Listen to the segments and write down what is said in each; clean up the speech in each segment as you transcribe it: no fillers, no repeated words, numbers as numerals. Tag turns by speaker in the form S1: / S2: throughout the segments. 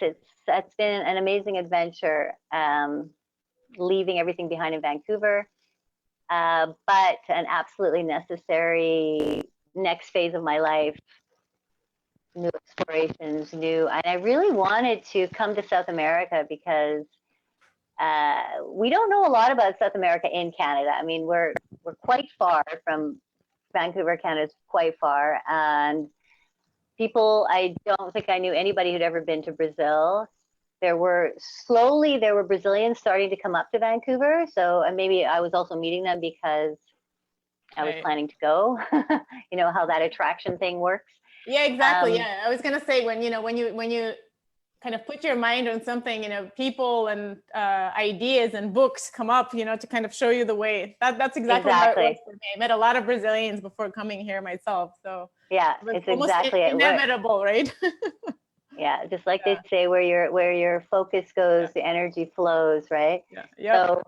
S1: yes, it's been an amazing adventure, leaving everything behind in Vancouver, but an absolutely necessary next phase of my life. New explorations, and I really wanted to come to South America because we don't know a lot about South America in Canada. I mean, we're quite far from Vancouver. Canada's quite far, and I don't think I knew anybody who'd ever been to Brazil. There were Brazilians starting to come up to Vancouver, so maybe I was also meeting them because I was planning to go. You know how that attraction thing works.
S2: Yeah, exactly. Yeah, I was gonna say when you kind of put your mind on something, people and ideas and books come up, to kind of show you the way. That's exactly how it was for me. I met a lot of Brazilians before coming here myself, so
S1: yeah, it's exactly
S2: inevitable, right?
S1: Yeah, just like they say, where your focus goes, the energy flows, right?
S2: Yeah.
S1: So,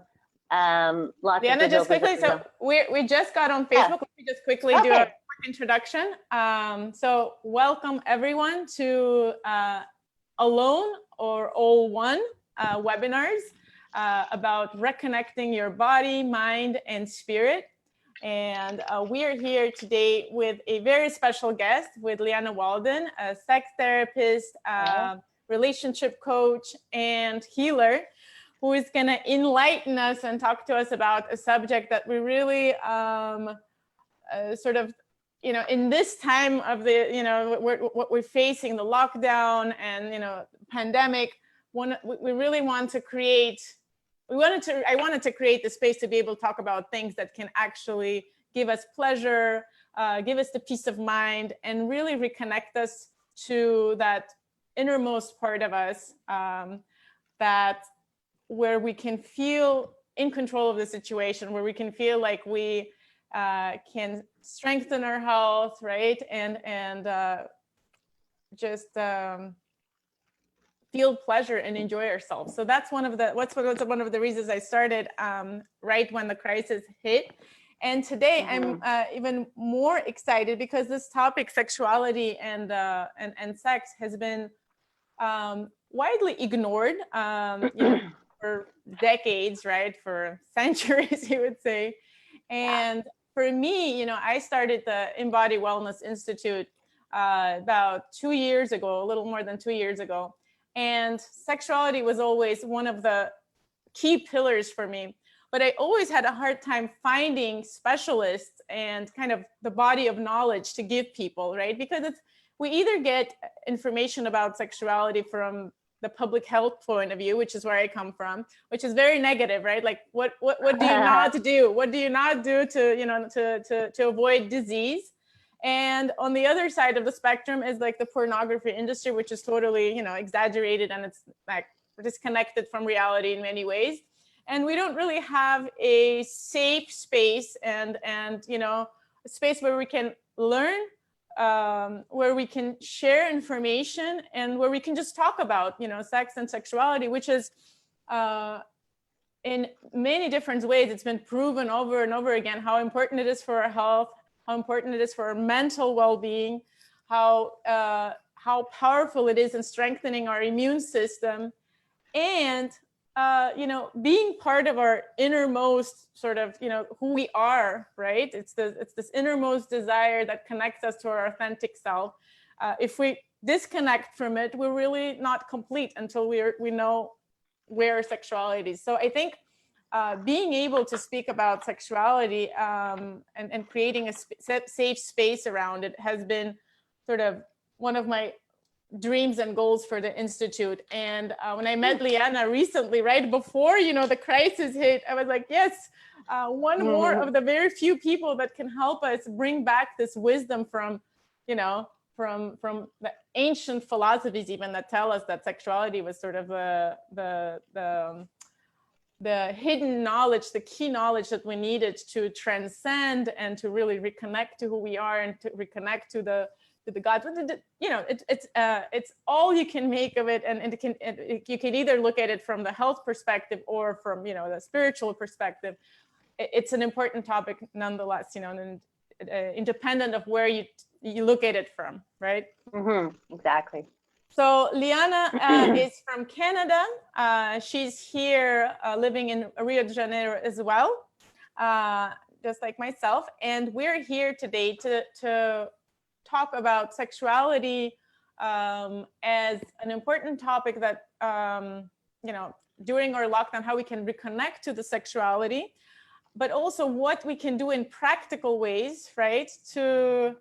S1: lots
S2: Lianna,
S1: of
S2: just quickly. So we just got on Facebook. Let me just quickly do a quick introduction. So welcome everyone to Alone or All One webinars about reconnecting your body, mind, and spirit. And we are here today with a very special guest, with Lianna Walden, a sex therapist, relationship coach, and healer, who is going to enlighten us and talk to us about a subject that we really sort of, in this time of the, what we're facing, the lockdown and, pandemic, we really want to create, I wanted to create the space to be able to talk about things that can actually give us pleasure, give us the peace of mind, and really reconnect us to that innermost part of us, where we can feel in control of the situation, where we can feel like we can strengthen our health, right? And just feel pleasure and enjoy ourselves. So that's one of the reasons I started right when the crisis hit. And today I'm even more excited because this topic, sexuality and sex, has been widely ignored for decades, right? For centuries, you would say. And for me, I started the Embody Wellness Institute about 2 years ago, a little more than 2 years ago. And sexuality was always one of the key pillars for me. But I always had a hard time finding specialists and kind of the body of knowledge to give people, right? Because we either get information about sexuality from the public health point of view, which is where I come from, which is very negative, right? Like what do you not do? What do you not do to avoid disease? And on the other side of the spectrum is like the pornography industry, which is totally, exaggerated, and it's like disconnected from reality in many ways. And we don't really have a safe space and a space where we can learn, where we can share information, and where we can just talk about, sex and sexuality, which is in many different ways, it's been proven over and over again how important it is for our health, how important it is for our mental well-being, how powerful it is in strengthening our immune system, and being part of our innermost sort of, who we are, right? It's this innermost desire that connects us to our authentic self. If we disconnect from it, we're really not complete until we know where our sexuality is. So I think being able to speak about sexuality and creating a safe space around it has been sort of one of my dreams and goals for the Institute. And when I met Lianna recently, right before, the crisis hit, I was like, yes, one more of the very few people that can help us bring back this wisdom from, from the ancient philosophies even that tell us that sexuality was sort of the hidden knowledge, the key knowledge that we needed to transcend and to really reconnect to who we are and to reconnect to the gods. It's all you can make of it, and you can either look at it from the health perspective or from the spiritual perspective. It's an important topic nonetheless, and independent of where you look at it from, right?
S1: Exactly.
S2: So Lianna is from Canada. She's here living in Rio de Janeiro as well, just like myself. And we're here today to talk about sexuality as an important topic that, during our lockdown, how we can reconnect to the sexuality, but also what we can do in practical ways, right? To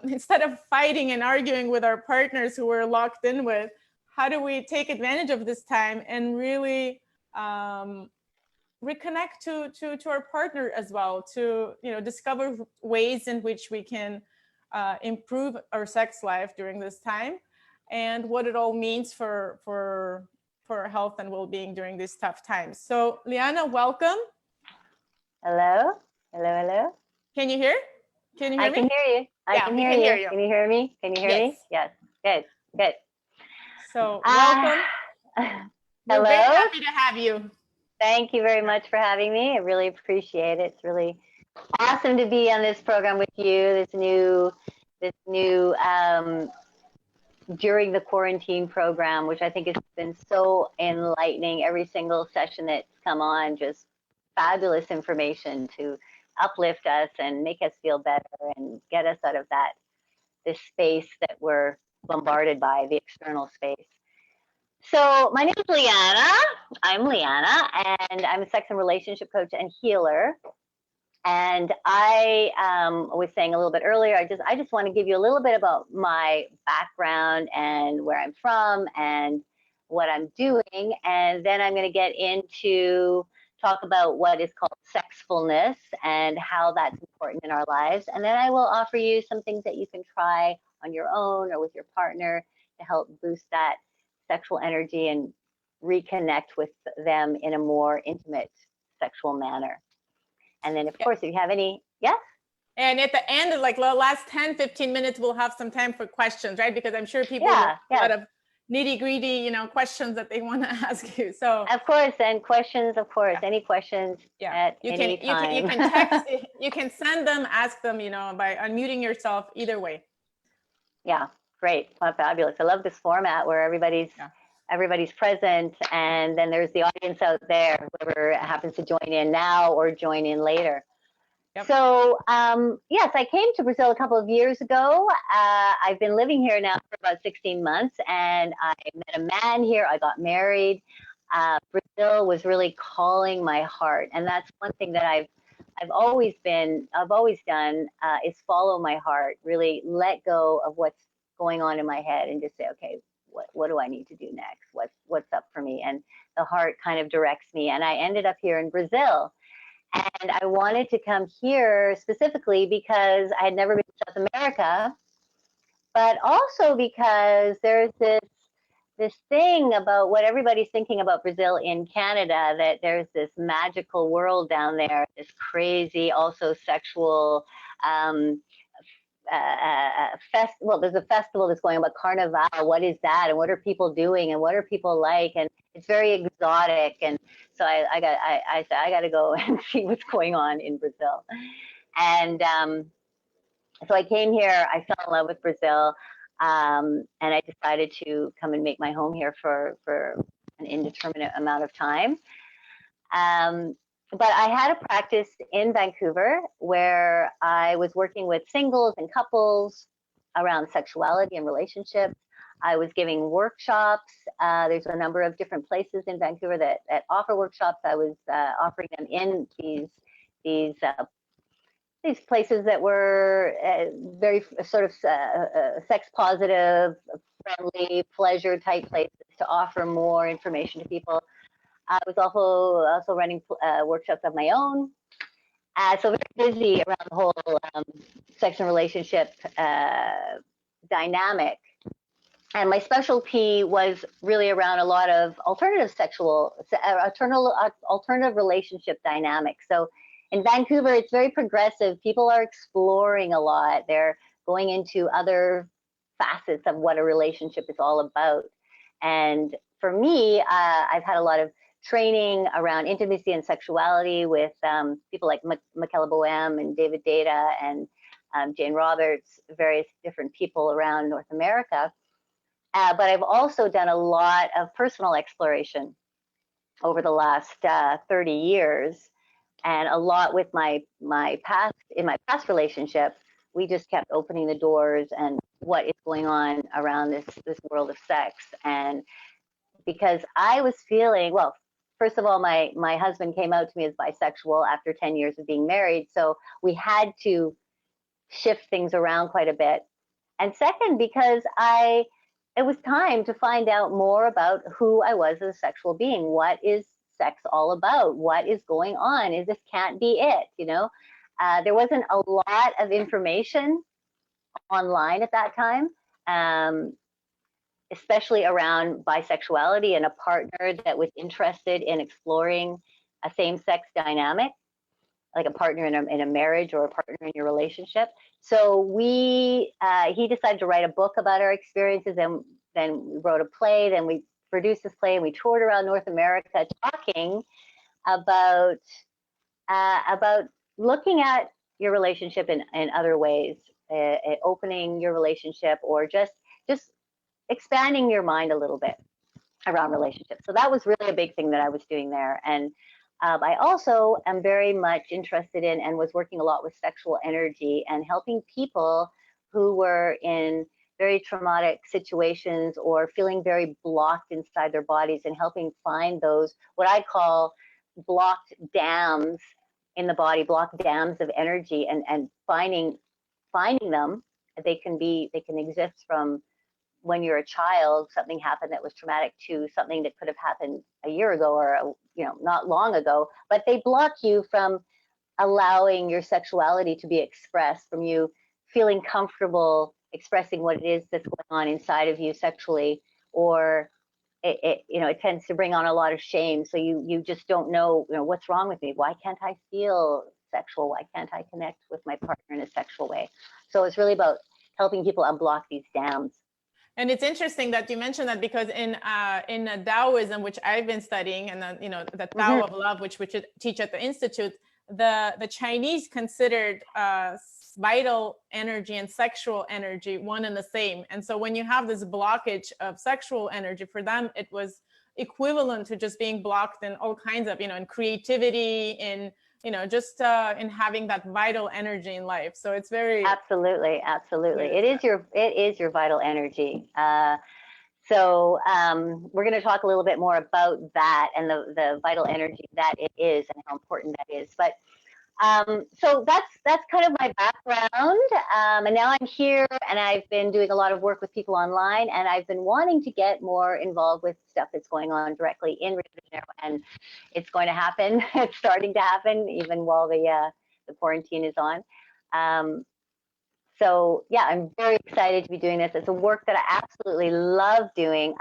S2: instead of fighting and arguing with our partners who we're locked in with, how do we take advantage of this time and really reconnect to our partner as well, to discover ways in which we can improve our sex life during this time, and what it all means for our health and well-being during these tough times. So Lianna, welcome.
S1: Hello, hello, hello.
S2: Can you hear? Can you hear me?
S1: I can hear you. I can hear you. Can you hear me? Can you hear me? Yes. Good. Good.
S2: So welcome. We're very happy to have you.
S1: Thank you very much for having me. I really appreciate it. It's really awesome to be on this program with you. This new during the quarantine program, which I think has been so enlightening. Every single session that's come on, just fabulous information to uplift us and make us feel better and get us out of this space that we're bombarded by, the external space. So my name is Lianna. I'm Lianna, and I'm a sex and relationship coach and healer. And I was saying a little bit earlier, I just want to give you a little bit about my background and where I'm from and what I'm doing. And then I'm going to get into talk about what is called sexfulness and how that's important in our lives. And then I will offer you some things that you can try on your own or with your partner to help boost that sexual energy and reconnect with them in a more intimate sexual manner. And then, of course, if you have any, yes?
S2: And at the end of like the last 10, 15 minutes, we'll have some time for questions, right? Because I'm sure people have a lot of nitty gritty, questions that they want to ask you. So
S1: of course, and questions, of course, any questions at any time.
S2: You can text, you can send them, ask them, by unmuting yourself, either way.
S1: Yeah, great, fabulous. I love this format where everybody's present, and then there's the audience out there, whoever happens to join in now or join in later. Yep. So yes, I came to Brazil a couple of years ago. I've been living here now for about 16 months, and I met a man here. I got married. Brazil was really calling my heart, and that's one thing that I've always done is follow my heart. Really let go of what's going on in my head and just say, okay, what do I need to do next? What's up for me? And the heart kind of directs me. And I ended up here in Brazil. And I wanted to come here specifically because I had never been to South America, but also because there's this thing about what everybody's thinking about Brazil in Canada, that there's this magical world down there, this crazy, also sexual well, there's a festival that's going on about Carnival. What is that? And what are people doing? And what are people like? And it's very exotic. And so I said, I got to go and see what's going on in Brazil. And so I came here, I fell in love with Brazil. And I decided to come and make my home here for an indeterminate amount of time. But I had a practice in Vancouver where I was working with singles and couples around sexuality and relationships. I was giving workshops. There's a number of different places in Vancouver that offer workshops. I was offering them in these places that were very sort of sex positive, friendly, pleasure type places to offer more information to people. I was also running workshops of my own. So very busy around the whole sex and relationship dynamic. And my specialty was really around a lot of alternative relationship dynamics. So in Vancouver, it's very progressive. People are exploring a lot. They're going into other facets of what a relationship is all about. And for me, I've had a lot of training around intimacy and sexuality with people like Michaela Boehm and David Data and Jane Roberts, various different people around North America. But I've also done a lot of personal exploration over the last 30 years, and a lot with my past relationship. We just kept opening the doors and what is going on around this world of sex. And because I was feeling, well, first of all, my husband came out to me as bisexual after 10 years of being married, so we had to shift things around quite a bit. And second, because it was time to find out more about who I was as a sexual being. What is sex all about? What is going on? This can't be it, you know? There wasn't a lot of information online at that time, especially around bisexuality and a partner that was interested in exploring a same-sex dynamic, like a partner in a marriage or a partner in your relationship. So he decided to write a book about our experiences, and then we wrote a play, then we produced this play, and we toured around North America talking about looking at your relationship in other ways, opening your relationship, or just expanding your mind a little bit around relationships. So that was really a big thing that I was doing there. And I also am very much interested in and was working a lot with sexual energy and helping people who were in very traumatic situations or feeling very blocked inside their bodies, and helping find those, what I call blocked dams in the body, blocked dams of energy, and finding them. They can exist from when you're a child, something happened that was traumatic, to something that could have happened a year ago or not long ago, but they block you from allowing your sexuality to be expressed, from you feeling comfortable expressing what it is that's going on inside of you sexually, or it tends to bring on a lot of shame. So you just don't know, what's wrong with me? Why can't I feel sexual? Why can't I connect with my partner in a sexual way? So it's really about helping people unblock these dams.
S2: And it's interesting that you mentioned that, because in Taoism, which I've been studying, and then the Tao of Love, which we teach at the Institute, the Chinese considered vital energy and sexual energy one and the same. And so when you have this blockage of sexual energy, for them it was equivalent to just being blocked in all kinds of, in creativity, in just in having that vital energy in life. So it's very
S1: absolutely. It is your vital energy. So we're going to talk a little bit more about that and the vital energy that it is and how important that is. But so that's kind of my background. And now I'm here, and I've been doing a lot of work with people online, and I've been wanting to get more involved with stuff that's going on directly in Rio de Janeiro, and it's going to happen. It's starting to happen even while the quarantine is on. So yeah, I'm very excited to be doing this. It's a work that I absolutely love doing.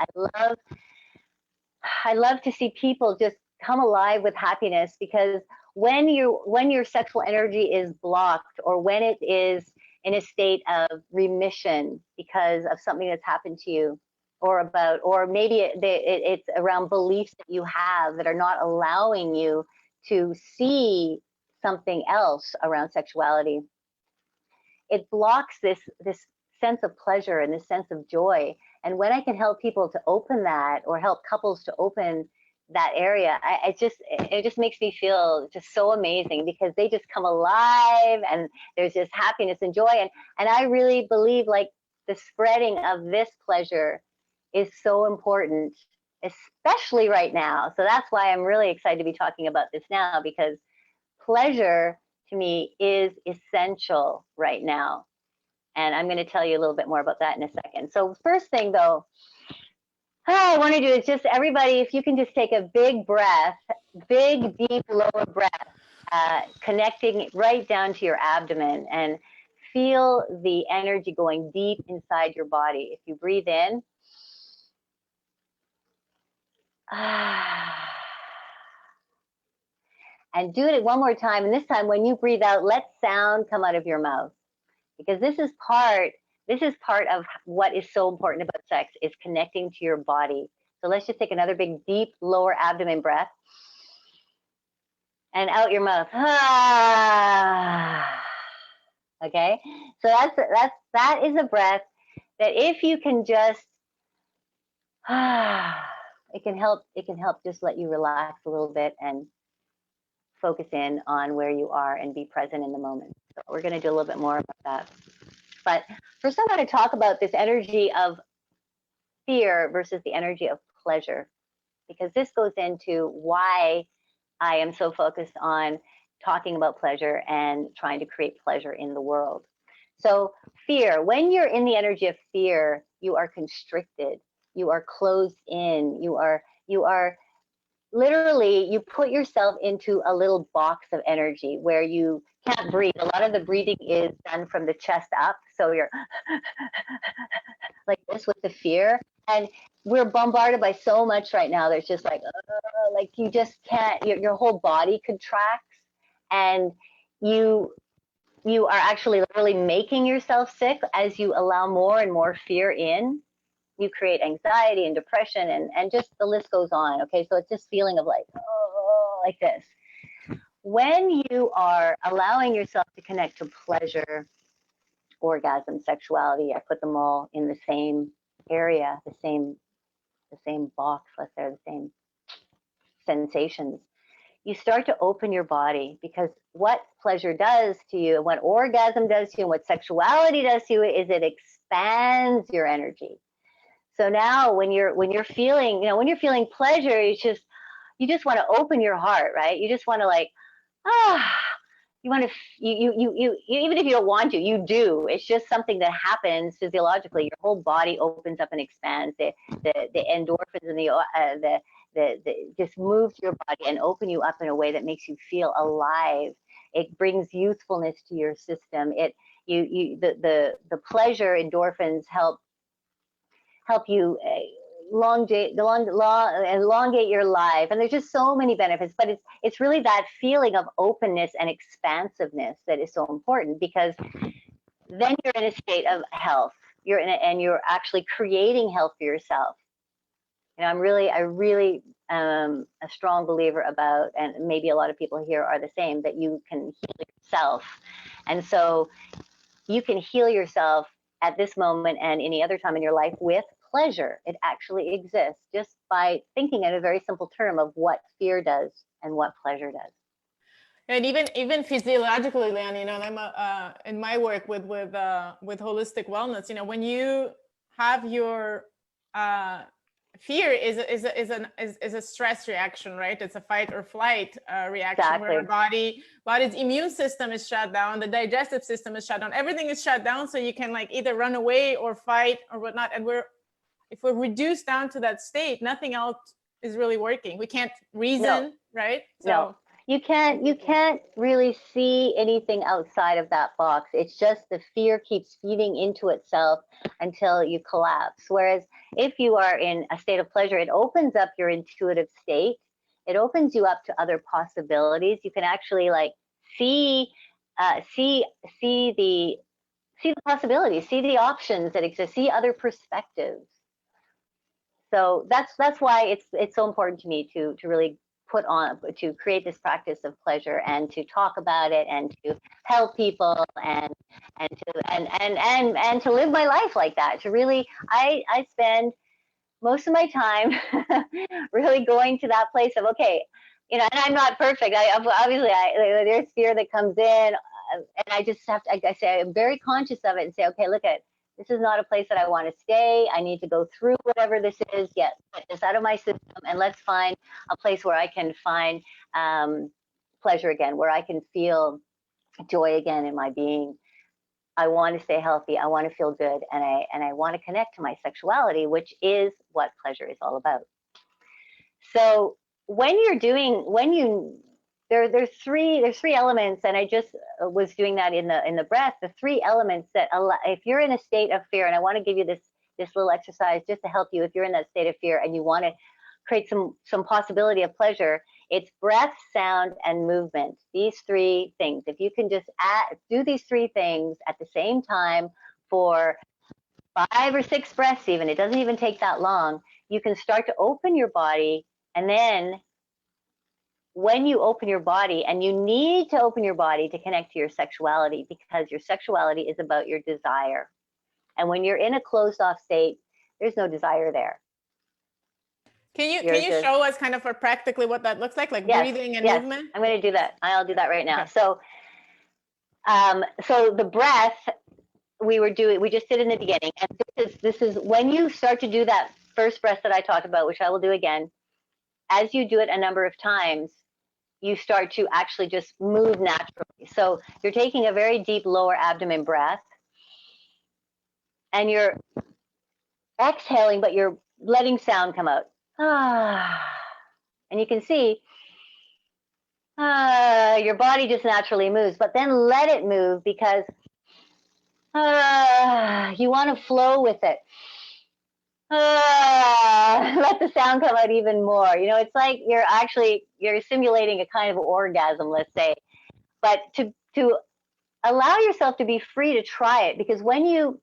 S1: I love to see people just come alive with happiness, because when your sexual energy is blocked, or when it is in a state of remission because of something that's happened to you, or maybe it's around beliefs that you have that are not allowing you to see something else around sexuality, it blocks this sense of pleasure and this sense of joy. And when I can help people to open that, or help couples to open that area, it just makes me feel just so amazing, because they just come alive, and there's just happiness and joy. And I really believe, like, the spreading of this pleasure is so important, especially right now. So that's why I'm really excited to be talking about this now, because pleasure to me is essential right now. And I'm going to tell you a little bit more about that in a second. So first thing, though, I want to do is just, everybody, if you can just take a big breath, big, deep, lower breath, connecting right down to your abdomen, and feel the energy going deep inside your body. If you breathe in, and do it one more time. And this time, when you breathe out, let sound come out of your mouth, because this is part of what is so important about sex, is connecting to your body. So let's just take another big, deep, lower abdomen breath, and out your mouth. Okay, so that is a breath that, if you can just it can help just let you relax a little bit and focus in on where you are and be present in the moment. So we're going to do a little bit more about that. But first, I want to talk about this energy of fear versus the energy of pleasure, because this goes into why I am so focused on talking about pleasure and trying to create pleasure in the world. So fear, when you're in the energy of fear, you are constricted, you are closed in, you are literally, you put yourself into a little box of energy where you can't breathe. A lot of the breathing is done from the chest up. So you're like this with the fear. And we're bombarded by so much right now. There's just like you just can't, your whole body contracts, and you are actually literally making yourself sick as you allow more and more fear in. You create anxiety and depression, and just the list goes on. Okay, so it's this feeling of like, oh, like this. When you are allowing yourself to connect to pleasure, orgasm, sexuality, I put them all in the same area, the same box, let's say, the same sensations. You start to open your body, because what pleasure does to you, and what orgasm does to you, and what sexuality does to you is it expands your energy. So now when you're feeling, when you're feeling pleasure, you just want to open your heart, right? You just want to like, you want to, you even if you don't want to, you do. It's just something that happens physiologically. Your whole body opens up and expands. The endorphins and the just move to your body and open you up in a way that makes you feel alive. It brings youthfulness to your system. The pleasure endorphins help you elongate your life, and there's just so many benefits. But it's really that feeling of openness and expansiveness that is so important, because then you're in a state of health. And you're actually creating health for yourself. I really am a strong believer about, and maybe a lot of people here are the same, that you can heal yourself. And so you can heal yourself at this moment and any other time in your life with pleasure. It actually exists just by thinking in a very simple term of what fear does and what pleasure does.
S2: And even physiologically, Lianna, I'm in my work with holistic wellness. When you have your fear is a stress reaction, right? It's a fight or flight reaction. Exactly. Where our body's immune system is shut down, the digestive system is shut down, everything is shut down, so you can like either run away or fight or whatnot. And if we're reduced down to that state, nothing else is really working. We can't reason, right? So
S1: no. You can't really see anything outside of that box. It's just the fear keeps feeding into itself until you collapse. Whereas if you are in a state of pleasure, it opens up your intuitive state. It opens you up to other possibilities. You can actually like see the possibilities, see the options that exist, see other perspectives. So that's why it's so important to me to really to create this practice of pleasure, and to talk about it, and to help people, and to live my life like that. To really, I spend most of my time really going to that place of, okay, and I'm not perfect. Obviously there's fear that comes in, and I just have to, I say, I'm very conscious of it and say, okay, look at, this is not a place that I want to stay. I need to go through whatever this is, get this out of my system, and let's find a place where I can find pleasure again, where I can feel joy again in my being. I want to stay healthy. I want to feel good, and I want to connect to my sexuality, which is what pleasure is all about. So there's three elements, and I just was doing that in the breath. The three elements that if you're in a state of fear, and I want to give you this little exercise just to help you if you're in that state of fear and you want to create some possibility of pleasure. It's breath, sound, and movement. These three things. If you can just do these three things at the same time for 5 or 6 breaths, even, it doesn't even take that long, you can start to open your body. And then when you open your body, and you need to open your body to connect to your sexuality, because your sexuality is about your desire. And when you're in a closed off state, there's no desire there.
S2: Can you show us kind of for practically what that looks like breathing and movement?
S1: I'm going to do that. I'll do that right now. Okay. So the breath we just did in the beginning, and this is when you start to do that first breath that I talked about, which I will do again. As you do it a number of times, you start to actually just move naturally. So you're taking a very deep lower abdomen breath, and you're exhaling, but you're letting sound come out. And you can see your body just naturally moves, but then let it move because you want to flow with it. Let the sound come out even more. You know, it's like you're simulating a kind of orgasm, let's say, but to allow yourself to be free to try it, because when you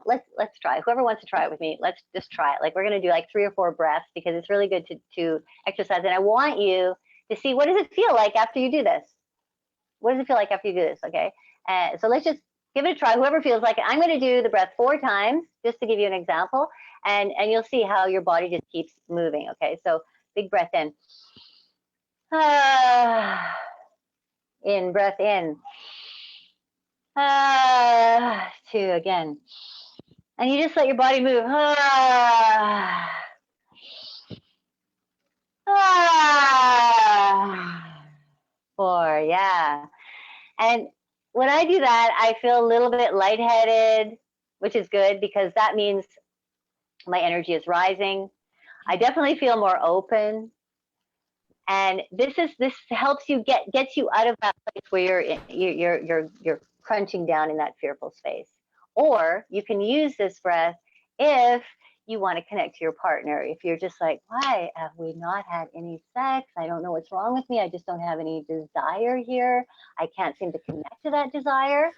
S1: let's try. Whoever wants to try it with me, let's just try it. Like, we're going to do like 3 or 4 breaths, because it's really good to exercise. And I want you to see, what does it feel like after you do this? What does it feel like after you do this? Okay. So let's just give it a try. Whoever feels like it. I'm going to do the breath 4 times just to give you an example. And you'll see how your body just keeps moving. Okay. So big breath in. In, breath in. 2 again. And you just let your body move. 4, yeah. And when I do that, I feel a little bit lightheaded, which is good, because that means my energy is rising. I definitely feel more open. And this helps you gets you out of that place where you're crunching down in that fearful space. Or you can use this breath if you want to connect to your partner. If you're just like, why have we not had any sex? I don't know what's wrong with me. I just don't have any desire here. I can't seem to connect to that desire.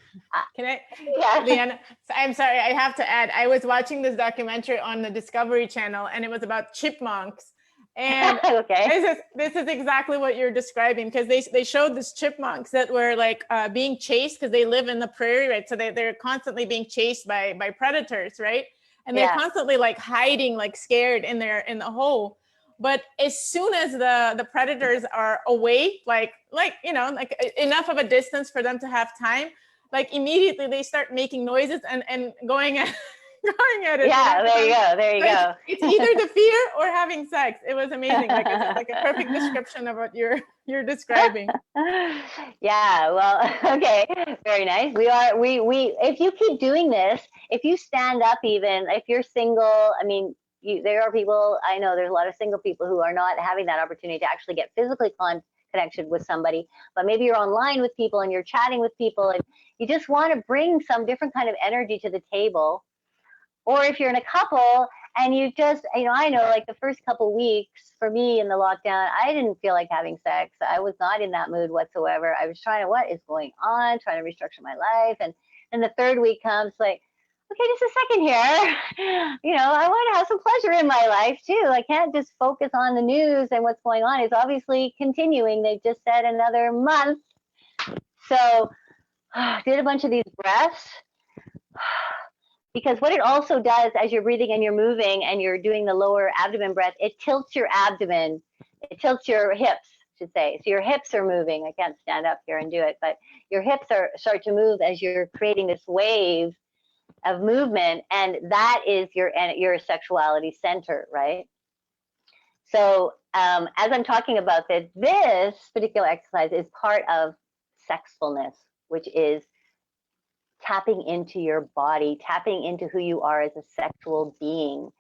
S2: Can I, yeah. Lianna, I'm sorry, I have to add, I was watching this documentary on the Discovery Channel, and it was about chipmunks. And okay. This is exactly what you're describing, because they showed these chipmunks that were like being chased, because they live in the prairie, right? So they're constantly being chased by predators, right? And they're constantly like hiding, like scared in the hole. But as soon as the predators are away, like you know, like enough of a distance for them to have time, like immediately they start making noises and going at it.
S1: Yeah, there you go.
S2: It's either the fear or having sex. It was amazing. Like a perfect description of what you're describing.
S1: Yeah, well, okay, very nice. We if you keep doing this, if you stand up, even if you're single, I mean, there are people, I know there's a lot of single people who are not having that opportunity to actually get physically connected with somebody, but maybe you're online with people and you're chatting with people, and you just want to bring some different kind of energy to the table. Or if you're in a couple and you just, you know, I know like the first couple weeks for me in the lockdown, I didn't feel like having sex. I was not in that mood whatsoever. I was trying to, what is going on? Trying to restructure my life. And then the third week comes like, okay, just a second here. You know, I want to have some pleasure in my life too. I can't just focus on the news and what's going on. It's obviously continuing. They've just said another month. So did a bunch of these breaths. Because what it also does as you're breathing and you're moving and you're doing the lower abdomen breath, it tilts your abdomen. It tilts your hips, I should say. So your hips are moving. I can't stand up here and do it, but your hips start to move as you're creating this wave of movement. And that is your sexuality center, right? So as I'm talking about this particular exercise is part of sexfulness, which is tapping into your body, tapping into who you are as a sexual being,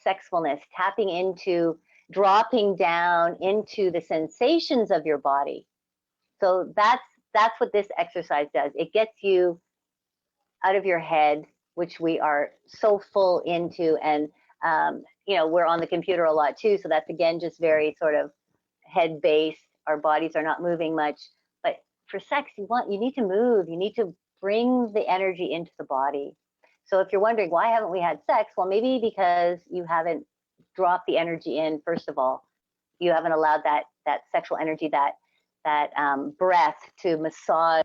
S1: sexfulness, tapping into dropping down into the sensations of your body. So that's what this exercise does. It gets you out of your head, which we are so full into, and you know, we're on the computer a lot too. So that's again just very sort of head based. Our bodies are not moving much, but for sex, you need to move. You need to bring the energy into the body. So if you're wondering, why haven't we had sex? Well, maybe because you haven't dropped the energy in, first of all. You haven't allowed that sexual energy, that breath to massage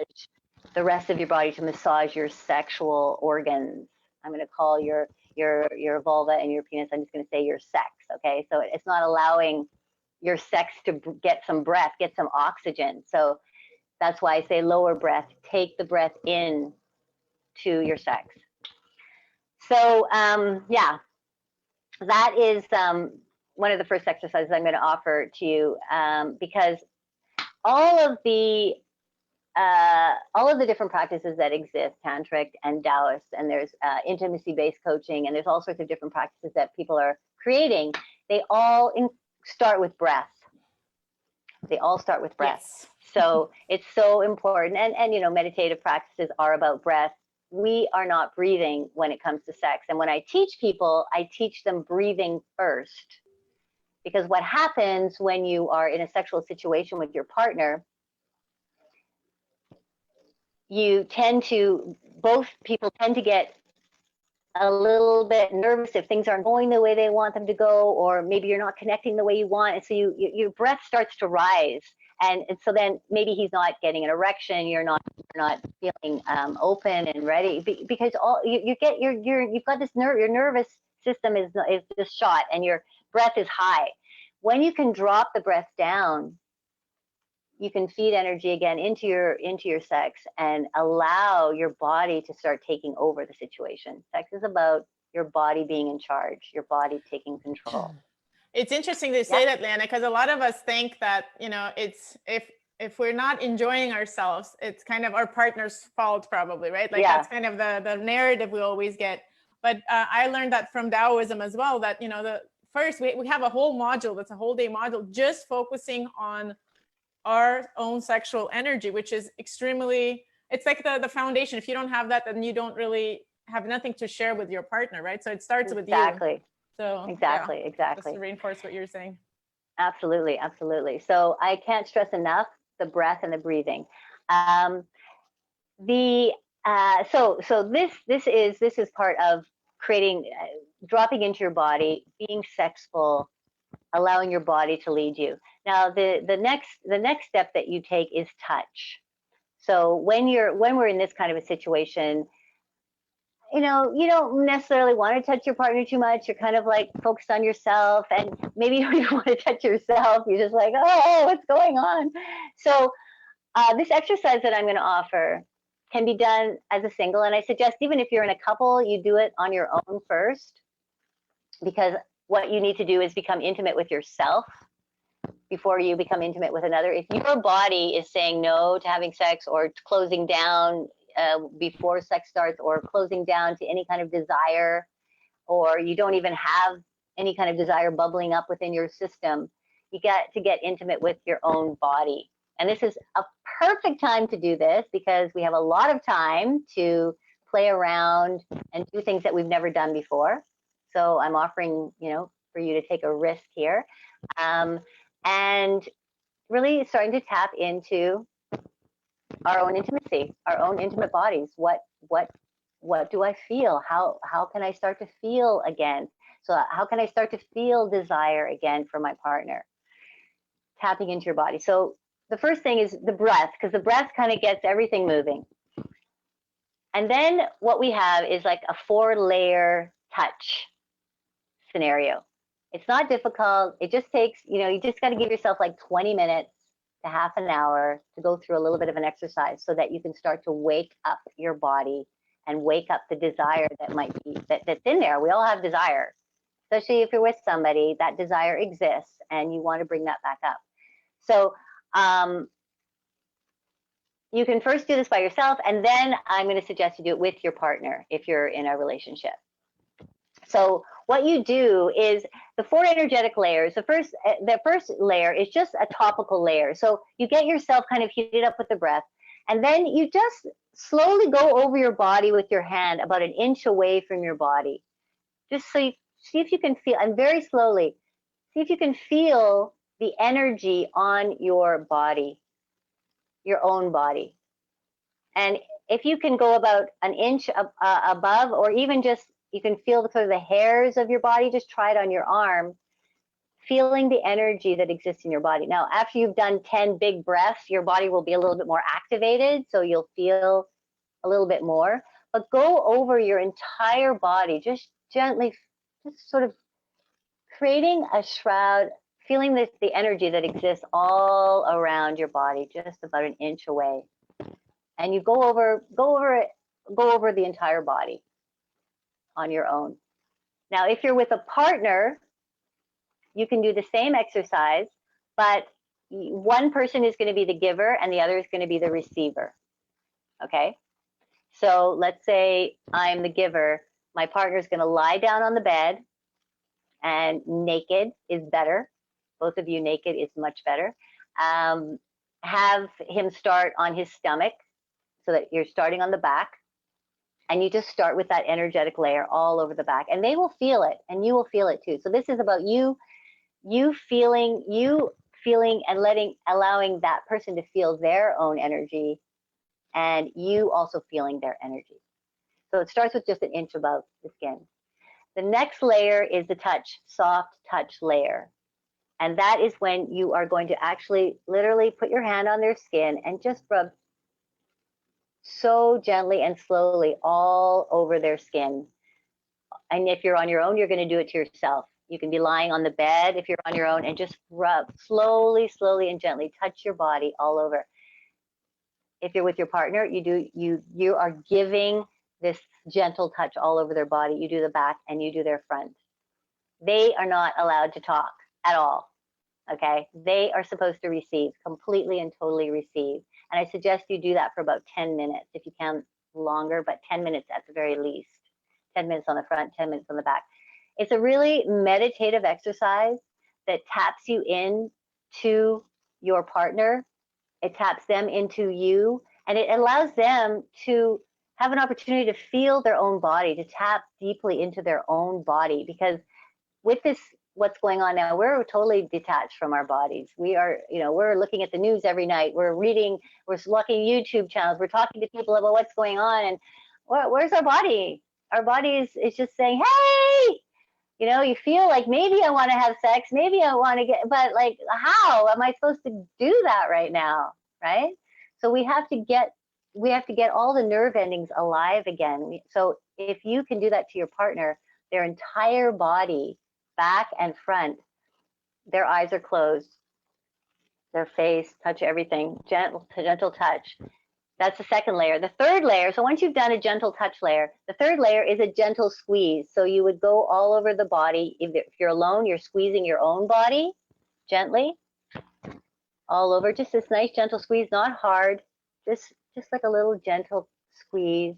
S1: the rest of your body, to massage your sexual organs. I'm going to call your your vulva and your penis. I'm just going to say your sex. Okay, so it's not allowing your sex to get some breath, get some oxygen. So that's why I say lower breath. Take the breath in to your sex. So yeah, that is one of the first exercises I'm going to offer to you, because all of the different practices that exist, tantric and Taoist, and there's intimacy-based coaching, and there's all sorts of different practices that people are creating. They all start with breath. They all start with breath.
S2: Yes.
S1: So it's so important. And you know, meditative practices are about breath. We are not breathing when it comes to sex. And when I teach people, I teach them breathing first. Because what happens when you are in a sexual situation with your partner, both people tend to get a little bit nervous if things aren't going the way they want them to go, or maybe you're not connecting the way you want. And so your breath starts to rise. And so then maybe he's not getting an erection, you're not feeling open and ready, because you've got this your nervous system is just shot, and your breath is high. When you can drop the breath down, you can feed energy again into your sex and allow your body to start taking over the situation. Sex is about your body being in charge, your body taking control.
S2: It's interesting to say that, Lianna, because a lot of us think that, you know, it's if we're not enjoying ourselves, it's kind of our partner's fault, probably, right? Like that's kind of the narrative we always get. But I learned that from Taoism as well, that, you know, first we have a whole module, that's a whole day module, just focusing on our own sexual energy, which is extremely, it's like the foundation. If you don't have that, then you don't really have nothing to share with your partner, right? So it starts with you. So
S1: exactly.
S2: Just to reinforce what you're saying.
S1: Absolutely. So I can't stress enough the breath and the breathing. So this is part of creating, dropping into your body, being sexful, allowing your body to lead you. Now, the next step that you take is touch. So when we're in this kind of a situation, you know, you don't necessarily want to touch your partner too much. You're kind of like focused on yourself, and maybe you don't even want to touch yourself. You're just like, oh, what's going on? So this exercise that I'm going to offer can be done as a single, and I suggest even if you're in a couple, you do it on your own first, because what you need to do is become intimate with yourself before you become intimate with another. If your body is saying no to having sex, or closing down before sex starts, or closing down to any kind of desire, or you don't even have any kind of desire bubbling up within your system, you got to get intimate with your own body. And this is a perfect time to do this, because we have a lot of time to play around and do things that we've never done before. So I'm offering, you know, for you to take a risk here, and really starting to tap into our own intimacy, our own intimate bodies. What do I feel? How can I start to feel again? So how can I start to feel desire again for my partner? Tapping into your body. So the first thing is the breath, because the breath kind of gets everything moving. And then what we have is like a 4-layer touch scenario. It's not difficult. It just takes, you know, you just got to give yourself like 20 minutes to half an hour to go through a little bit of an exercise, so that you can start to wake up your body and wake up the desire that might be that's in there. We all have desire, especially if you're with somebody. That desire exists, and you want to bring that back up. So you can first do this by yourself, and then I'm going to suggest you do it with your partner if you're in a relationship. So what you do is the 4 energetic layers. The first layer is just a topical layer. So you get yourself kind of heated up with the breath, and then you just slowly go over your body with your hand about an inch away from your body. Just so you see if you can feel, and very slowly, see if you can feel the energy on your body, your own body. And if you can go about an inch above, or even just, you can feel sort of the hairs of your body, just try it on your arm, feeling the energy that exists in your body. Now, after you've done 10 big breaths, your body will be a little bit more activated, so you'll feel a little bit more. But go over your entire body, just gently, just sort of creating a shroud, feeling the energy that exists all around your body, just about an inch away. And you go over the entire body on your own. Now, if you're with a partner, you can do the same exercise, but one person is going to be the giver and the other is going to be the receiver. Okay? So let's say I'm the giver. My partner is going to lie down on the bed, and naked is better. Both of you naked is much better. Have him start on his stomach so that you're starting on the back. And you just start with that energetic layer all over the back. And they will feel it, and you will feel it too. So this is about you feeling and allowing that person to feel their own energy, and you also feeling their energy. So it starts with just an inch above the skin. The next layer is the touch, soft touch layer. And that is when you are going to actually literally put your hand on their skin and just rub so gently and slowly all over their skin. And if you're on your own, you're going to do it to yourself. You can be lying on the bed if you're on your own and just rub slowly, slowly and gently, touch your body all over. If you're with your partner, you are giving this gentle touch all over their body. You do the back and you do their front. They are not allowed to talk at all. Okay, they are supposed to receive, completely and totally receive. And I suggest you do that for about 10 minutes, if you can longer, but 10 minutes at the very least. 10 minutes on the front, 10 minutes on the back. It's a really meditative exercise that taps you in to your partner. It taps them into you, and it allows them to have an opportunity to feel their own body, to tap deeply into their own body. Because with this, what's going on now, we're totally detached from our bodies. We are, we're looking at the news every night. We're reading, we're looking YouTube channels. We're talking to people about what's going on. And where's our body? Our body is just saying, hey, you feel like maybe I want to have sex, maybe I want to but like, how am I supposed to do that right now, right? So we have to get all the nerve endings alive again. So if you can do that to your partner, their entire body, back and front, their eyes are closed, their face, touch everything, gentle touch. That's the second layer. The third layer, so once you've done a gentle touch layer, the third layer is a gentle squeeze. So you would go all over the body. If you're alone, you're squeezing your own body gently all over. Just this nice gentle squeeze, not hard, just like a little gentle squeeze.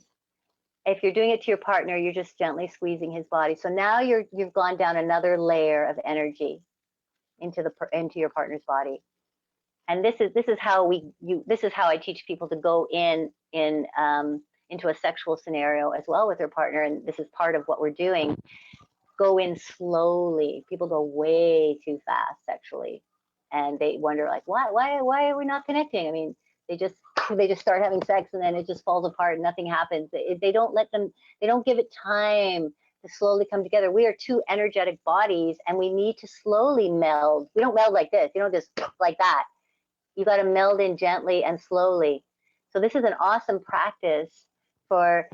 S1: If you're doing it to your partner, you're just gently squeezing his body. So now you've gone down another layer of energy into your partner's body. And this is how I teach people to go into a sexual scenario as well with their partner. And this is part of what we're doing. Go in slowly. People go way too fast sexually, and they wonder like, why are we not connecting? I mean, they just start having sex and then it just falls apart and nothing happens. They don't give it time to slowly come together. We are two energetic bodies, and we need to slowly meld. We don't meld like this. You don't just like that. You got to meld in gently and slowly. So this is an awesome practice for,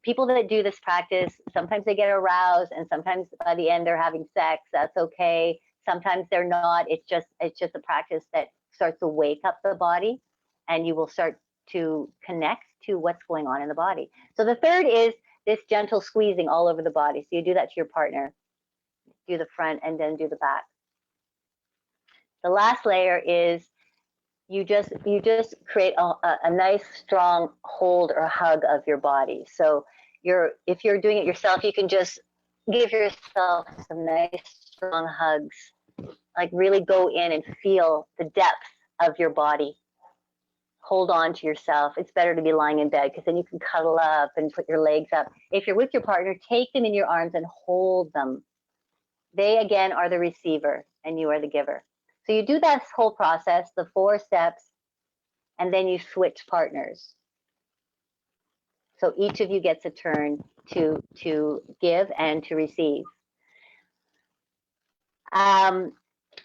S1: people that do this practice. Sometimes they get aroused, and sometimes by the end they're having sex. That's okay. Sometimes they're not. It's just a practice that starts to wake up the body, and you will start to connect to what's going on in the body. So the third is this gentle squeezing all over the body. So you do that to your partner. Do the front and then do the back. The last layer is you just create a nice strong hold or hug of your body. So if you're doing it yourself, you can just give yourself some nice strong hugs. Like really go in and feel the depth of your body. Hold on to yourself. It's better to be lying in bed because then you can cuddle up and put your legs up. If you're with your partner, take them in your arms and hold them. They again are the receiver and you are the giver. So you do that whole process, the 4 steps, and then you switch partners. So each of you gets a turn to give and to receive. I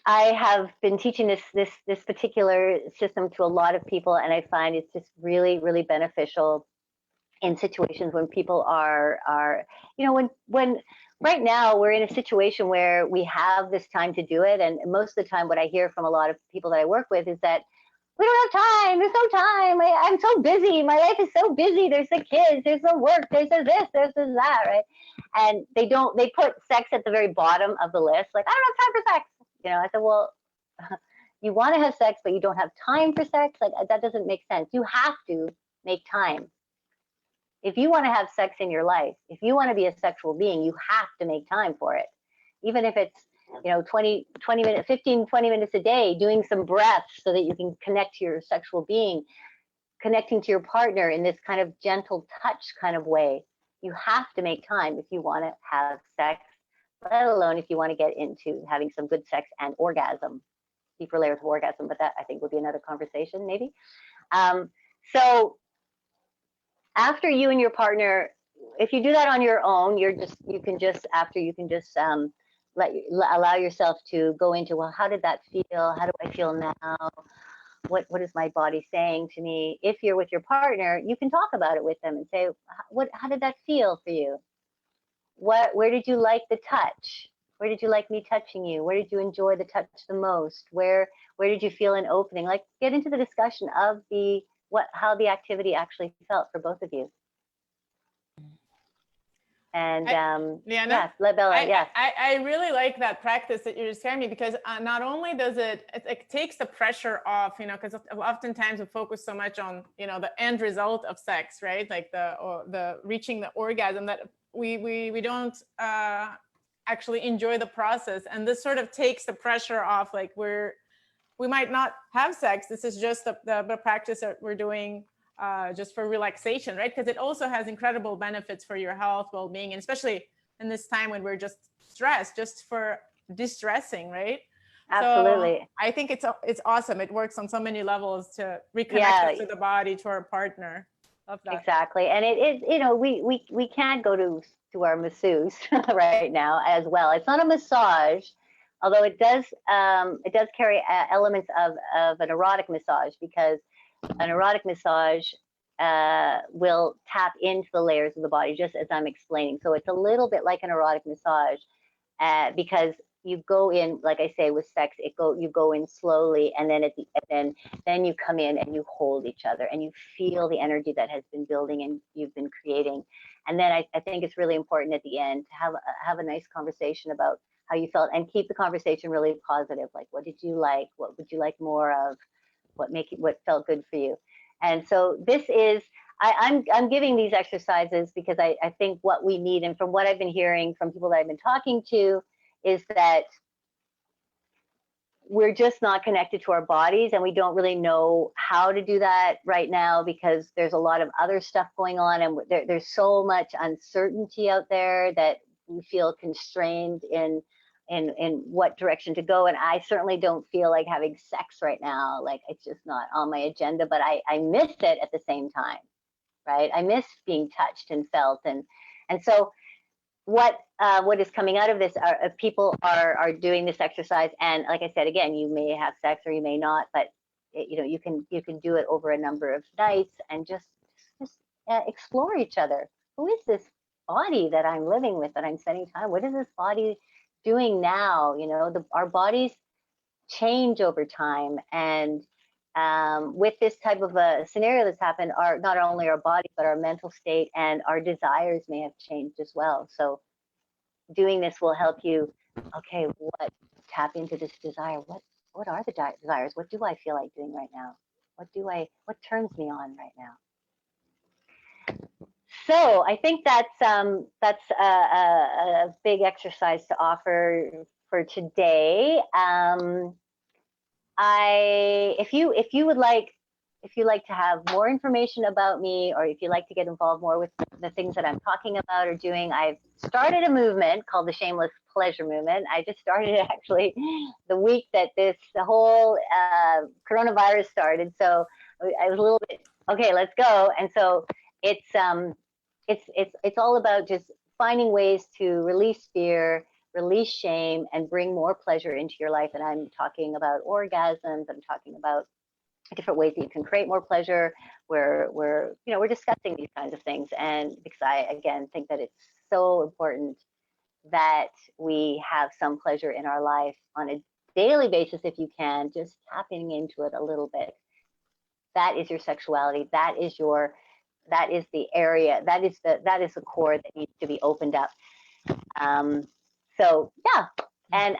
S1: have been teaching this particular system to a lot of people, and I find it's just really, really beneficial. in situations when people are, when right now we're in a situation where we have this time to do it. And most of the time, what I hear from a lot of people that I work with is that we don't have time. There's no time. I'm so busy. My life is so busy. There's the kids. There's the work. There's the this. There's the that. Right? And they put sex at the very bottom of the list. Like, I don't have time for sex. I said, well, you want to have sex, but you don't have time for sex. Like, that doesn't make sense. You have to make time. If you want to have sex in your life, if you want to be a sexual being, you have to make time for it. Even if it's 20 minutes, 15, 20 minutes a day, doing some breaths so that you can connect to your sexual being, connecting to your partner in this kind of gentle touch kind of way. You have to make time if you want to have sex, let alone if you want to get into having some good sex and orgasm, deeper layers of orgasm, but that I think would be another conversation maybe. So after you and your partner, if you do that on your own, you can just allow yourself to go into, well, how did that feel? How do I feel now? What is my body saying to me? If you're with your partner, you can talk about it with them and say, how did that feel for you? Where did you like the touch? Where did you like me touching you? Where did you enjoy the touch the most? Where did you feel an opening? Like, get into the discussion of how the activity actually felt for both of you. And
S2: Lianna, I really like that practice that you're describing, because not only does it takes the pressure off, because oftentimes we focus so much on the end result of sex, right? Like the reaching the orgasm, that we don't actually enjoy the process, and this sort of takes the pressure off. Like, we might not have sex. This is just the practice that we're doing just for relaxation, right? Because it also has incredible benefits for your health, well-being, and especially in this time when we're just stressed, just for distressing, right?
S1: Absolutely.
S2: So I think it's awesome. It works on so many levels to reconnect us to the body, to our partner. Love that.
S1: Exactly. And we can't go to our masseuse right now as well. It's not a massage, although it does carry elements of an erotic massage, because an erotic massage will tap into the layers of the body, just as I'm explaining. So it's a little bit like an erotic massage, because you go in, like I say, with sex, you go in slowly, and then then you come in and you hold each other, and you feel the energy that has been building and you've been creating. And then I think it's really important at the end to have a nice conversation about how you felt, and keep the conversation really positive. Like, what did you like? What would you like more of? What felt good for you? And so this is, I'm giving these exercises because I think what we need, and from what I've been hearing from people that I've been talking to, is that we're just not connected to our bodies, and we don't really know how to do that right now, because there's a lot of other stuff going on, and there's so much uncertainty out there that we feel constrained in what direction to go. And I certainly don't feel like having sex right now. Like, it's just not on my agenda, but I miss it at the same time, right? I miss being touched and felt. And so what is coming out of this are people are doing this exercise. And like I said, again, you may have sex or you may not, but you can do it over a number of nights and just explore each other. Who is this body that I'm living with, that I'm spending time? What is this body doing now? Our bodies change over time, and with this type of a scenario that's happened, not only our body but our mental state and our desires may have changed as well. So doing this will help you. Okay, tap into this desire. What are the desires? What do I feel like doing right now? What turns me on right now? So I think that's a big exercise to offer for today. If you like to have more information about me, or if you like to get involved more with the things that I'm talking about or doing, I've started a movement called the Shameless Pleasure Movement. I just started it actually the week that the whole coronavirus started. So I was a little bit, okay, let's go. And so it's all about just finding ways to release fear, release shame, and bring more pleasure into your life. And I'm talking about orgasms. I'm talking about different ways that you can create more pleasure. We're discussing these kinds of things, and because I again think that it's so important that we have some pleasure in our life on a daily basis, if you can, just tapping into it a little bit. That is your sexuality. That is the area. That is the core that needs to be opened up. So yeah, and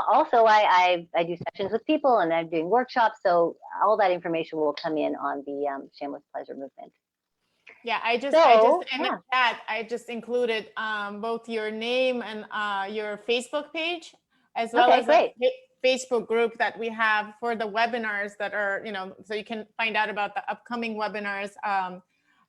S1: also I do sessions with people, and I'm doing workshops. So all that information will come in on the Shameless Pleasure Movement.
S2: Yeah, in the chat, I just included both your name and your Facebook page, as well as a Facebook group that we have for the webinars that are, so you can find out about the upcoming webinars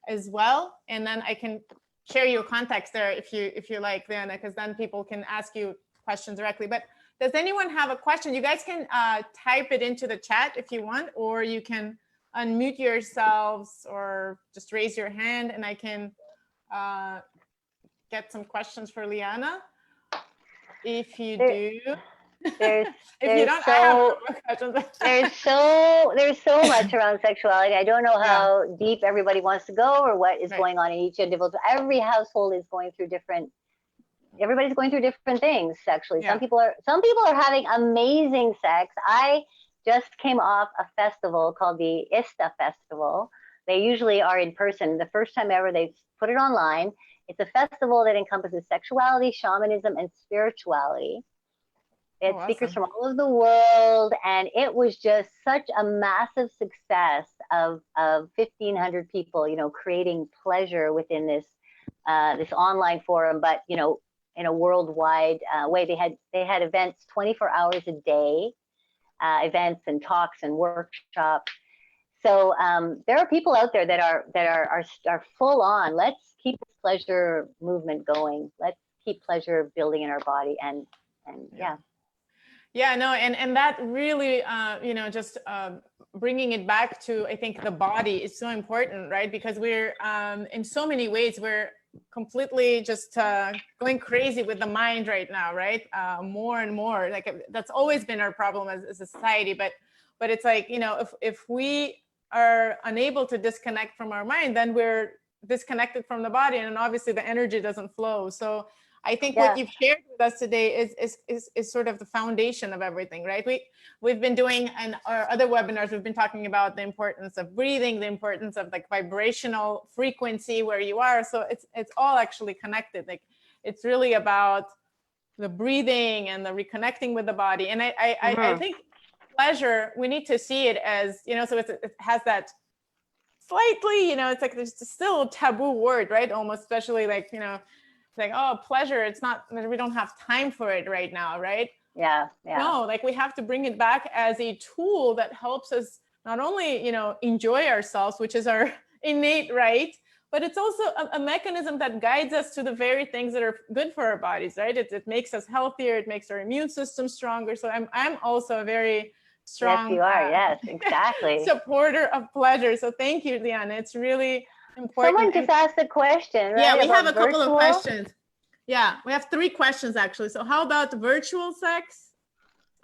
S2: as well. And then I can share your contacts there if you like, Lianna, because then people can ask you questions directly. But does anyone have a question? You guys can type it into the chat if you want, or you can unmute yourselves or just raise your hand, and I can get some questions for Lianna. If you do.
S1: There's
S2: there's
S1: so much around sexuality. I don't know how deep everybody wants to go, or what is going on in each individual. Every household is going through everybody's going through different things sexually. Some people are having amazing sex. I just came off a festival called the ISTA Festival. They usually are in person. The first time ever they've put it online. It's a festival that encompasses sexuality, shamanism, and spirituality. It's speakers from all over the world, and it was just such a massive success of 1,500 people, creating pleasure within this online forum, but in a worldwide way. They had events 24 hours a day, events and talks and workshops. So there are people out there that are full on. Let's keep this pleasure movement going. Let's keep pleasure building in our body, and yeah.
S2: Yeah, no, and that really, just bringing it back to, I think, the body is so important, right? Because we're, in so many ways, we're completely just going crazy with the mind right now, right? More and more, like that's always been our problem as a society. But it's like, if we are unable to disconnect from our mind, then we're disconnected from the body, and obviously the energy doesn't flow. So I think what you've shared with us today is sort of the foundation of everything, right? We've been doing, in our other webinars, we've been talking about the importance of breathing, the importance of like vibrational frequency where you are. So it's all actually connected. Like it's really about the breathing and the reconnecting with the body. And I think pleasure, we need to see it as, so it has that slightly, it's like there's still a taboo word, right? Almost, especially like, like, oh, pleasure, it's not, we don't have time for it right now, right?
S1: Yeah.
S2: No, like we have to bring it back as a tool that helps us not only, enjoy ourselves, which is our innate right, but it's also a mechanism that guides us to the very things that are good for our bodies, right? It makes us healthier, it makes our immune system stronger. So I'm also a very strong,
S1: yes, you are. Yes, exactly.
S2: supporter of pleasure. So thank you, Lianna. It's really important.
S1: Someone just asked a question, right?
S2: Yeah, we have a couple of questions. Yeah, we have 3 questions actually. So how about virtual sex?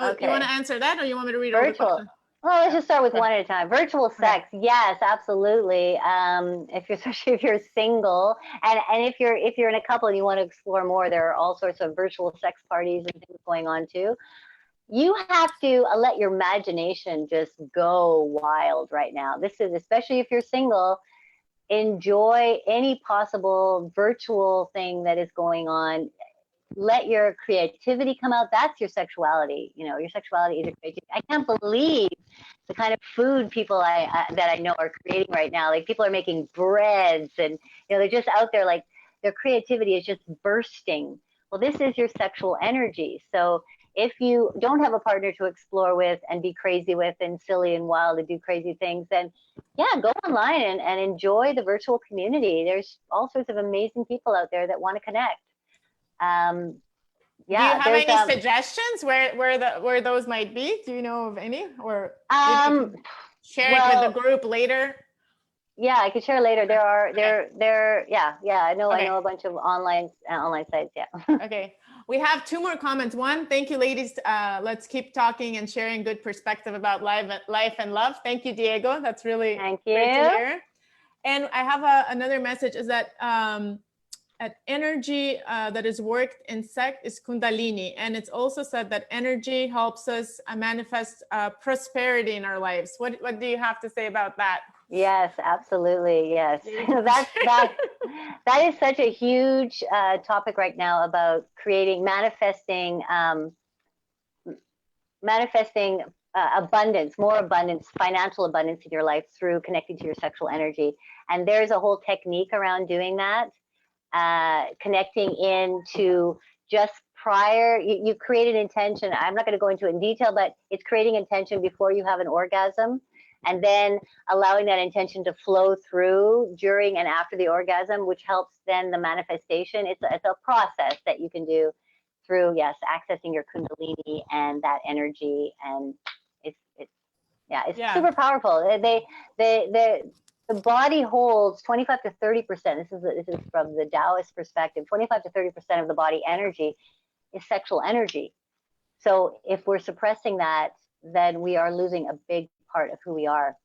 S2: Okay. You want to answer that, or you want me to read all the questions?
S1: Well, let's just start with one at a time. Virtual sex, yes, absolutely. Especially if you're single, and if you're in a couple and you want to explore more, there are all sorts of virtual sex parties and things going on too. You have to let your imagination just go wild right now. This is, especially if you're single, enjoy any possible virtual thing that is going on. Let your creativity come out. That's your sexuality. Your sexuality is your creativity. I can't believe the kind of food people that I know are creating right now. Like people are making breads, and they're just out there, like their creativity is just bursting. Well, this is your sexual energy. So if you don't have a partner to explore with and be crazy with and silly and wild and do crazy things, then yeah, go online and enjoy the virtual community. There's all sorts of amazing people out there that want to connect.
S2: Do you have any suggestions where those might be? Do you know of any, or share it with the group later?
S1: Yeah, I could share later. I know a bunch of online sites. Yeah.
S2: Okay. We have 2 more comments. One, thank you, ladies. Let's keep talking and sharing good perspective about life and love. Thank you, Diego. That's really great to hear. And I have another message is that energy that is worked in sex is Kundalini. And it's also said that energy helps us manifest prosperity in our lives. What do you have to say about that?
S1: Yes, absolutely. Yes. That is such a huge topic right now about manifesting abundance, more abundance, financial abundance in your life through connecting to your sexual energy. And there's a whole technique around doing that, connecting into just prior, you create an intention. I'm not going to go into it in detail, but it's creating intention before you have an orgasm, and then allowing that intention to flow through during and after the orgasm, which helps then the manifestation. It's a process that you can do through, yes, accessing your Kundalini and that energy. And it's super powerful. The body holds 25 to 30%. This is from the Taoist perspective. 25 to 30% of the body energy is sexual energy. So if we're suppressing that, then we are losing a big part of who we are.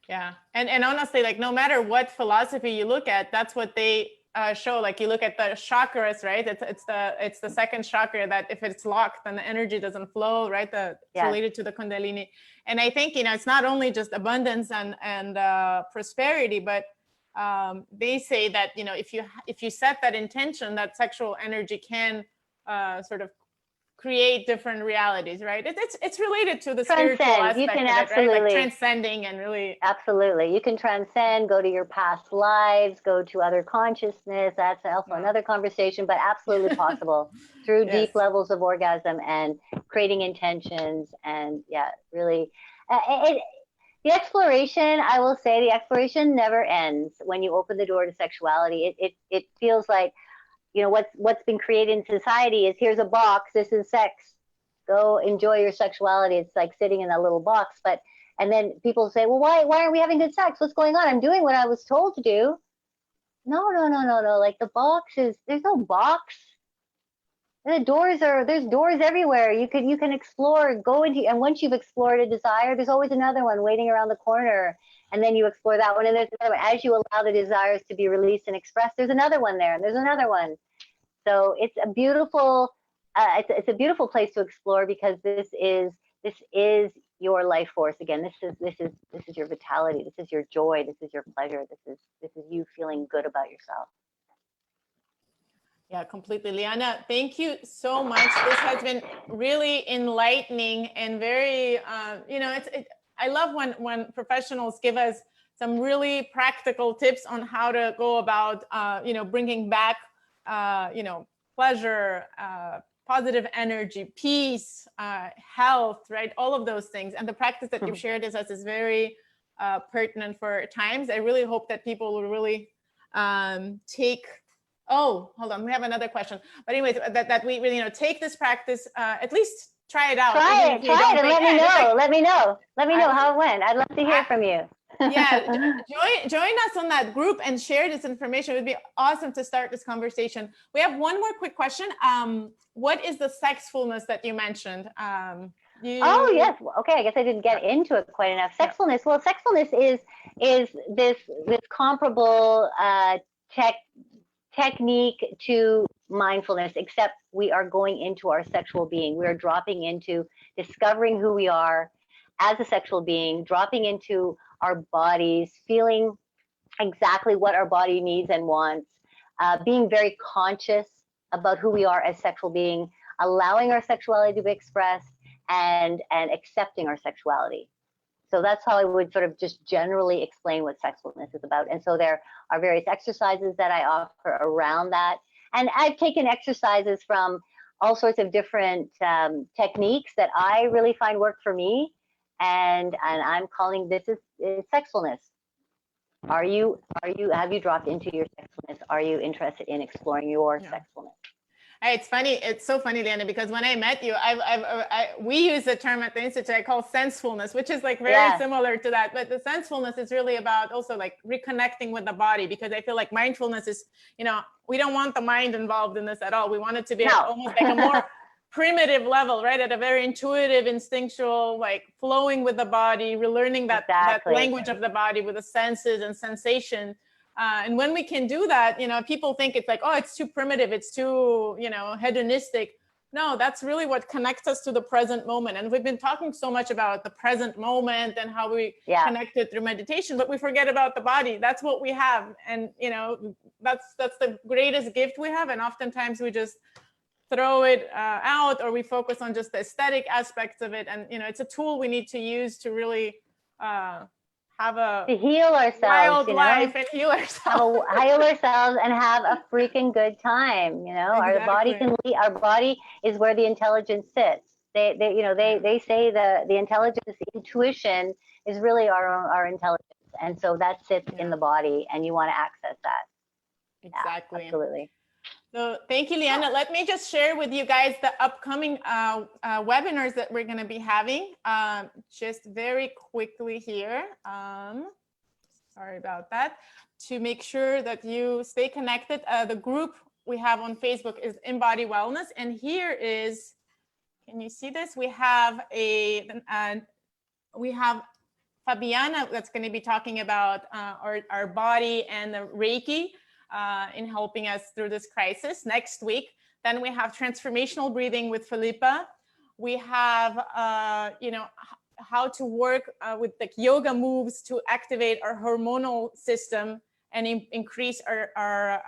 S2: Yeah. And honestly, like no matter what philosophy you look at, that's what they show. Like you look at the chakras, right? It's the second chakra that if it's locked, then the energy doesn't flow, right? It's related to the Kundalini. And I think, it's not only just abundance and prosperity, but they say that, if you set that intention, that sexual energy can sort of create different realities, right? It's related to the spiritual aspect
S1: you can
S2: of it, right? Like transcending and really.
S1: Absolutely. You can transcend, go to your past lives, go to other consciousness. That's also another conversation, but absolutely possible through deep levels of orgasm and creating intentions. And really, the exploration, I will say, the exploration never ends when you open the door to sexuality. It feels like, what's been created in society is, here's a box, this is sex, go enjoy your sexuality. It's like sitting in a little box. And then people say, well, why aren't we having good sex? What's going on? I'm doing what I was told to do. No. Like the box there's no box. There's doors everywhere. You can explore, go into, and once you've explored a desire, there's always another one waiting around the corner. And then you explore that one, and there's another one. As you allow the desires to be released and expressed, there's another one there, and there's another one. So it's a beautiful, it's a beautiful place to explore, because this is your life force. Again, this is your vitality. This is your joy. This is your pleasure. This is you feeling good about yourself.
S2: Yeah, completely. Lianna, thank you so much. This has been really enlightening and very, I love when professionals give us some really practical tips on how to go about, bringing back, pleasure, positive energy, peace, health, right? All of those things. And the practice that you've shared with us is very pertinent for times. I really hope that people will really take. Oh, hold on. We have another question. But anyways, that we really, take this practice, at least try it out.
S1: Try it and let me know. Let me know how it went. I'd love to hear from you.
S2: Join us on that group and share this information. It would be awesome to start this conversation. We have one more quick question. What is the sexfulness that you mentioned?
S1: Oh, yes. Okay. I guess I didn't get into it quite enough. Sexfulness. Well, sexfulness is this comparable technique to mindfulness, except we are going into our sexual being. We are dropping into discovering who we are as a sexual being, dropping into our bodies, feeling exactly what our body needs and wants, being very conscious about who we are as sexual being, allowing our sexuality to be expressed, and accepting our sexuality. So that's how I would sort of just generally explain what sexfulness is about. And so there are various exercises that I offer around that. And I've taken exercises from all sorts of different techniques that I really find work for me. And I'm calling this is sexfulness. Have you dropped into your sexfulness? Are you interested in exploring your sexfulness?
S2: It's funny. It's so funny, Lianna, because when I met you, we use the term at the Institute I call sensefulness, which is like very similar to that. But the sensefulness is really about also like reconnecting with the body, because I feel like mindfulness is, you know, we don't want the mind involved in this at all. We want it to be almost like a more primitive level, right? At a very intuitive, instinctual, like flowing with the body, relearning that language of the body with the senses and sensation. And when we can do that, you know, people think it's like, oh, it's too primitive, it's too, you know, hedonistic. No, that's really what connects us to the present moment. And we've been talking so much about the present moment and how we connect it through meditation, but we forget about the body. That's what we have. And, you know, that's the greatest gift we have. And oftentimes we just throw it out, or we focus on just the aesthetic aspects of it. And, you know, it's a tool we need to use to really to
S1: heal ourselves,
S2: wild life and heal ourselves.
S1: Heal ourselves and have a freaking good time. You know, exactly. Our body is where the intelligence sits. They say the intelligence, the intuition is really our intelligence, and so that sits in the body, and you want to access that.
S2: Exactly.
S1: Yeah, absolutely.
S2: So thank you, Lianna. Let me just share with you guys the upcoming webinars that we're going to be having. Just very quickly here. Sorry about that. To make sure that you stay connected, the group we have on Facebook is Embody Wellness. And here is, can you see this? We have Fabiana that's going to be talking about our body and the Reiki. In helping us through this crisis next week. Then we have transformational breathing with Felipa. We have, you know, how to work with like yoga moves to activate our hormonal system and increase our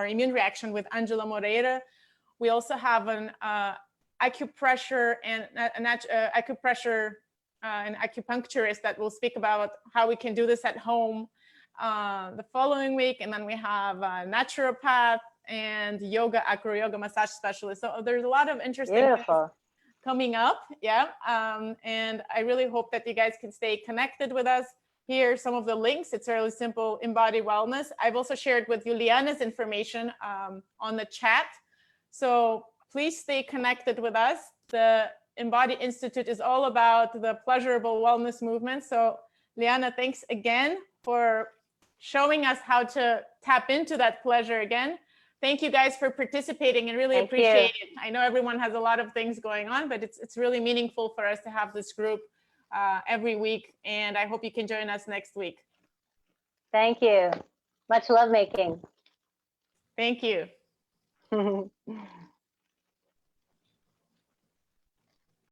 S2: immune reaction with Angela Moreira. We also have an acupressure and an acupuncturist that will speak about how we can do this at home the following week. And then we have a naturopath and acro yoga massage specialist. So there's a lot of interesting things coming up. And I really hope that you guys can stay connected with us. Here are some of the links. It's really simple. Embody Wellness. I've also shared with you Lianna's information on the chat. So please stay connected with us. The Embody Institute is all about the pleasurable wellness movement. So Lianna, thanks again for showing us how to tap into that pleasure again. Thank you guys for participating and really appreciate it. I know everyone has a lot of things going on, but it's really meaningful for us to have this group every week. And I hope you can join us next week.
S1: Thank you. Much love making.
S2: Thank you.